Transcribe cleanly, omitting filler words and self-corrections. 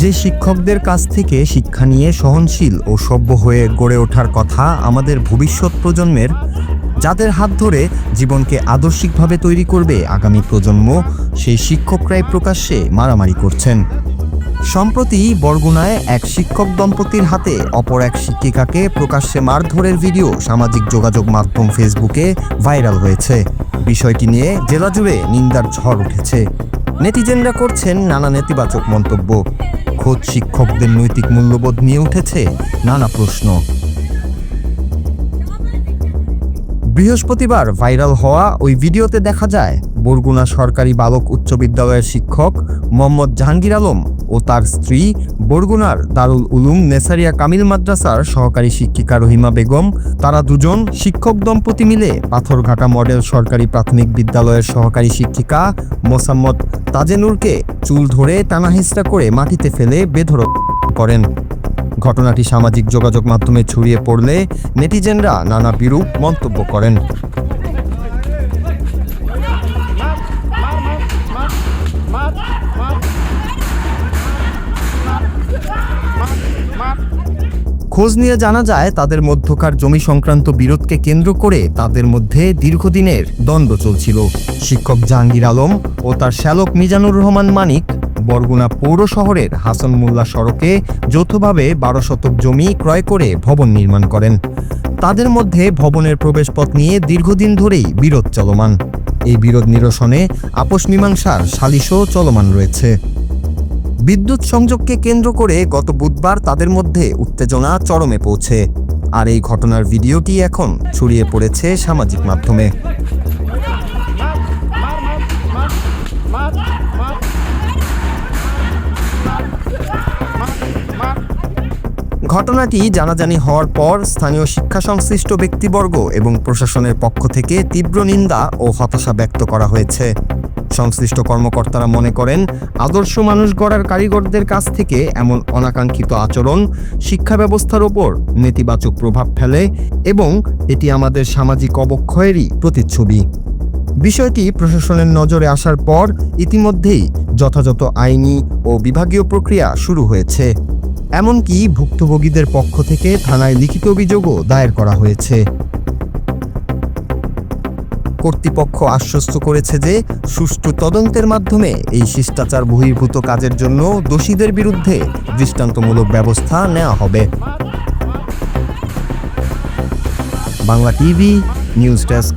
যে শিক্ষকদের কাছ থেকে শিক্ষা নিয়ে সহনশীল ও সভ্য হয়ে গড়ে ওঠার কথা আমাদের ভবিষ্যৎ প্রজন্মের, যাদের হাত ধরে জীবনকে আদর্শিকভাবে তৈরি করবে আগামী প্রজন্ম, সেই শিক্ষকরাই প্রকাশ্যে মারামারি করছেন। সম্প্রতি বরগুনায় এক শিক্ষক দম্পতির হাতে অপর এক শিক্ষিকাকে প্রকাশ্যে মারধরের ভিডিও সামাজিক যোগাযোগ মাধ্যম ফেসবুকে ভাইরাল হয়েছে। বিষয়টি নিয়ে জেলা জুড়ে নিন্দার ঝড় উঠেছে। নেটিজেনরা করছেন নানা নেতিবাচক মন্তব্য। খোদ শিক্ষকদের নৈতিক মূল্যবোধ নিয়ে উঠেছে নানা প্রশ্ন। বৃহস্পতিবার ভাইরাল হওয়া ওই ভিডিওতে দেখা যায় বরগুনা সরকারি বালক উচ্চ বিদ্যালয়ের শিক্ষক মোহাম্মদ জাহাঙ্গীর আলম ও তার স্ত্রী বরগুনার দারুল উলুম নেসারিয়া কামিল মাদ্রাসার সহকারী শিক্ষিকা রহিমা বেগম, তারা দুজন শিক্ষক দম্পতি মিলে পাথরঘাটা মডেল সরকারি প্রাথমিক বিদ্যালয়ের সহকারী শিক্ষিকা মোসাম্মদ তাজেনুরকে চুল ধরে টানাহিঁচড়া করে মাটিতে ফেলে বেধড়ক করেন। ঘটনাটি সামাজিক যোগাযোগ মাধ্যমে ছড়িয়ে পড়লে নেটিজেনরা নানা বিরূপ মন্তব্য করেন। খোঁজ নিয়ে জানা যায় তাদের মধ্যকার জমি সংক্রান্ত বিরোধকে কেন্দ্র করে তাদের মধ্যে দীর্ঘদিনের দ্বন্দ্ব চলছিল। শিক্ষক জাহাঙ্গীর আলম ও তার শ্যালক মিজানুর রহমান মানিক বরগুনা পৌর শহরের হাসান মোল্লা সড়কে যৌথভাবে 12 শতক জমি ক্রয় করে ভবন নির্মাণ করেন। তাদের মধ্যে ভবনের প্রবেশপথ নিয়ে দীর্ঘদিন ধরেই বিরোধ চলমান। এই বিরোধ নিরসনে আপোষ মীমাংসার সালিশও চলমান রয়েছে। বিদ্যুৎ সংযোগকে কেন্দ্র করে গত বুধবার তাদের মধ্যে উত্তেজনা চরমে পৌঁছে, আর এই ঘটনার ভিডিওটি এখন ছড়িয়ে পড়েছে সামাজিক মাধ্যমে। ঘটনাটি জানাজানি হওয়ার পর স্থানীয় শিক্ষা সংশ্লিষ্ট ব্যক্তিবর্গ এবং প্রশাসনের পক্ষ থেকে তীব্র নিন্দা ও হতাশা ব্যক্ত করা হয়েছে। সংশ্লিষ্ট কর্মকর্তারা মনে করেন, আদর্শ মানুষ গড়ার কারিগরদের কাছ থেকে এমন অনাকাঙ্ক্ষিত আচরণ শিক্ষা ব্যবস্থার ওপর নেতিবাচক প্রভাব ফেলে এবং এটি আমাদের সামাজিক অবক্ষয়েরই প্রতিচ্ছবি। বিষয়টি প্রশাসনের নজরে আসার পর ইতিমধ্যেই যথাযথ আইনি ও বিভাগীয় প্রক্রিয়া শুরু হয়েছে। এমনকি ভুক্তভোগীদের পক্ষ থেকে থানায় লিখিত অভিযোগও দায়ের করা হয়েছে। কর্তৃপক্ষ আশ্বস্ত করেছে যে সুষ্ঠু তদন্তের মাধ্যমে এই শিষ্টাচার বহির্ভূত কাজের জন্য দোষীদের বিরুদ্ধে দৃষ্টান্তমূলক ব্যবস্থা নেওয়া হবে। Bangla TV news desk.